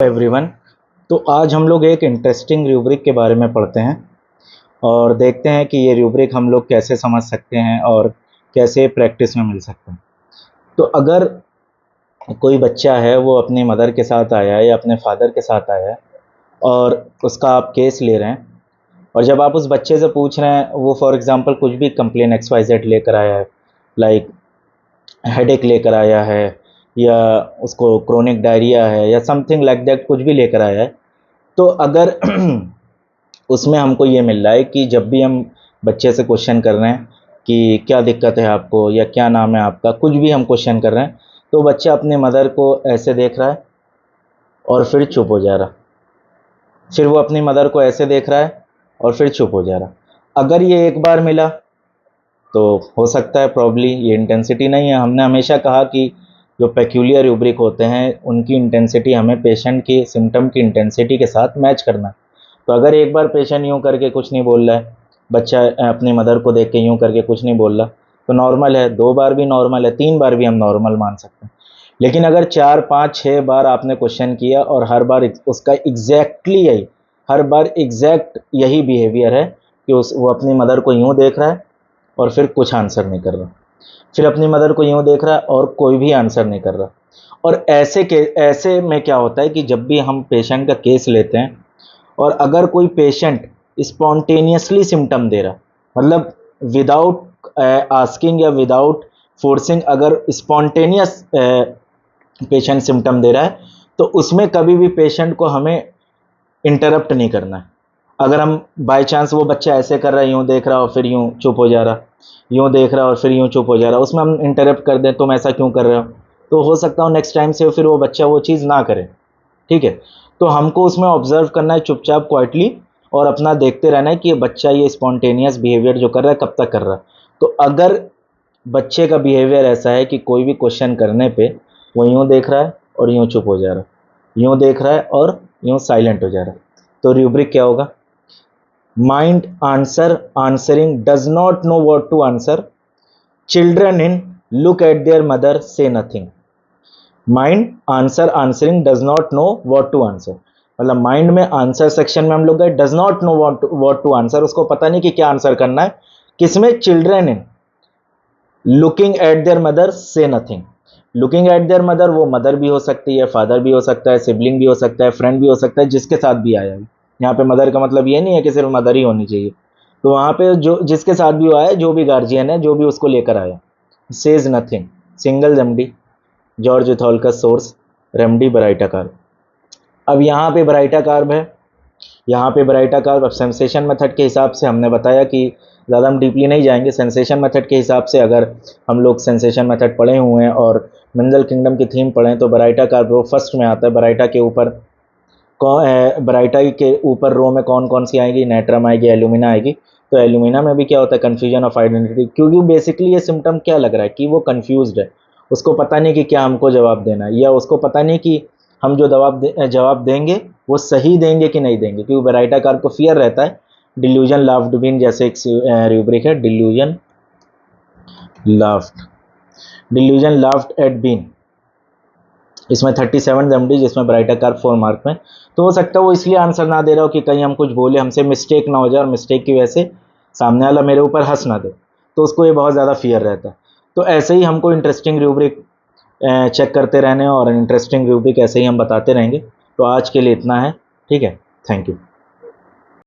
Everyone. तो आज हम लोग एक इंटरेस्टिंग रूब्रिक के बारे में पढ़ते हैं और देखते हैं कि ये रूब्रिक हम लोग कैसे समझ सकते हैं और कैसे प्रैक्टिस में मिल सकते हैं। तो अगर कोई बच्चा है वो अपनी मदर के साथ आया है या अपने फादर के साथ आया है और उसका आप केस ले रहे हैं और जब आप उस बच्चे से पूछ रहे हैं, वो फॉर एग्जांपल कुछ भी कंप्लेन XYZ लेकर आया है, लाइक हेडेक लेकर आया है या उसको क्रोनिक डायरिया है या समथिंग लाइक दैट, कुछ भी लेकर आया है, तो अगर उसमें हमको ये मिल रहा है कि जब भी हम बच्चे से क्वेश्चन कर रहे हैं कि क्या दिक्कत है आपको या क्या नाम है आपका, कुछ भी हम क्वेश्चन कर रहे हैं, तो बच्चा अपने मदर को ऐसे देख रहा है और फिर चुप हो जा रहा, फिर वो अपनी मदर को ऐसे देख रहा है और फिर चुप हो जा रहा। अगर ये एक बार मिला तो हो सकता है प्रॉब्ली ये इंटेंसिटी नहीं है। हमने हमेशा कहा कि जो पेक्यूलियर रूब्रिक होते हैं उनकी इंटेंसिटी हमें पेशेंट की सिम्टम की इंटेंसिटी के साथ मैच करना। तो अगर एक बार पेशेंट यूँ करके कुछ नहीं बोल रहा है, बच्चा अपनी मदर को देख के यूँ करके कुछ नहीं बोल रहा, तो नॉर्मल है। 2 बार भी नॉर्मल है, 3 बार भी हम नॉर्मल मान सकते हैं। लेकिन अगर 4 5 6 बार आपने क्वेश्चन किया और हर बार उसका एग्जैक्टली यही, हर बार एग्जैक्ट यही बिहेवियर है कि वो अपनी मदर को यूँ देख रहा है और फिर कुछ आंसर नहीं कर रहा, फिर अपनी मदर को यूँ देख रहा है और कोई भी आंसर नहीं कर रहा। और ऐसे में क्या होता है कि जब भी हम पेशेंट का केस लेते हैं और अगर कोई पेशेंट स्पॉन्टेनियसली सिम्टम दे रहा, मतलब विदाउट आस्किंग या विदाउट फोर्सिंग, अगर स्पॉन्टेनियस पेशेंट सिम्टम दे रहा है, तो उसमें कभी भी पेशेंट को हमें इंटरप्ट नहीं करना है। अगर हम बाय चांस वो बच्चा ऐसे कर रहा है, यूँ देख रहा और फिर यूँ चुप हो जा रहा, यूँ देख रहा और फिर यूँ चुप हो जा रहा, उसमें हम इंटरप्ट कर दें तुम ऐसा क्यों कर रहे हो, तो हो सकता हो नेक्स्ट टाइम से फिर वो बच्चा वो चीज़ ना करे। ठीक है, तो हमको उसमें ऑब्जर्व करना है चुपचाप क्वाइटली और अपना देखते रहना है कि ये बच्चा ये स्पॉन्टेनियस बिहेवियर जो कर रहा है कब तक कर रहा है। तो अगर बच्चे का बिहेवियर ऐसा है कि कोई भी क्वेश्चन करने पे वो यूँ देख रहा है और यूँ चुप हो जा रहा, यूँ देख रहा है और यूँ साइलेंट हो जा रहा, तो रूब्रिक क्या होगा? Mind answering does not know what to answer, children in look at their mother say nothing। Mind answering does not know what to answer, मतलब माइंड में आंसर सेक्शन में हम लोग गए, does not know what to answer, उसको पता नहीं कि क्या आंसर करना है। किसमें? Children in looking at their mother से nothing. Looking at their mother, वो मदर भी हो सकती है, फादर भी हो सकता है, सिबलिंग भी हो सकता है, फ्रेंड भी हो सकता है, जिसके साथ भी आया है। यहाँ पे मदर का मतलब ये नहीं है कि सिर्फ मदर ही होनी चाहिए, तो वहाँ पे जो जिसके साथ भी आया है, जो भी गार्जियन है, जो भी उसको लेकर आया। Says nothing, single remedy, George Vithoulkas source, remedy baryta carb. अब यहाँ पे ब्राइटा कार्ब है, यहाँ पे ब्राइटा कार्ब। अब सेंसेशन मेथड के हिसाब से हमने बताया कि ज़्यादा हम डीपली नहीं जाएंगे। सेंसेशन मेथड के हिसाब से अगर हम लोग सेंसेशन मेथड पढ़े हुए हैं और मिनरल किंगडम की थीम पढ़ें, तो ब्राइटा कार्ब रो फर्स्ट में आता है। ब्राइटा के ऊपर ब्राइटा के ऊपर रो में कौन कौन सी आएगी? नेट्रम आएगी, एल्यूमिना आएगी। तो एल्यूमिना में भी क्या होता है? कन्फ्यूजन ऑफ आइडेंटिटी, क्योंकि बेसिकली ये सिम्टम क्या लग रहा है कि वो कन्फ्यूज्ड है, उसको पता नहीं कि क्या हमको जवाब देना है, या उसको पता नहीं कि हम जो जवाब देंगे वो सही देंगे कि नहीं देंगे, क्योंकि ब्राइटा कार्ब को फियर रहता है। डिल्यूजन लाफ्ड बीन जैसे एक रूब्रिक है, डिल्यूजन लाफ्ड एट बीन, इसमें 37 रेमडी, जिसमें ब्राइटा कार्ब 4 मार्क में। तो हो सकता है वो इसलिए आंसर ना दे रहा हो कि कहीं हम कुछ बोले, हमसे मिस्टेक ना हो जाए और मिस्टेक की वजह से सामने वाला मेरे ऊपर हंस ना दे, तो उसको ये बहुत ज़्यादा फियर रहता है। तो ऐसे ही हमको इंटरेस्टिंग रूब्रिक चेक करते रहने और इंटरेस्टिंग रूब्रिक ऐसे ही हम बताते रहेंगे। तो आज के लिए इतना है, ठीक है, थैंक यू।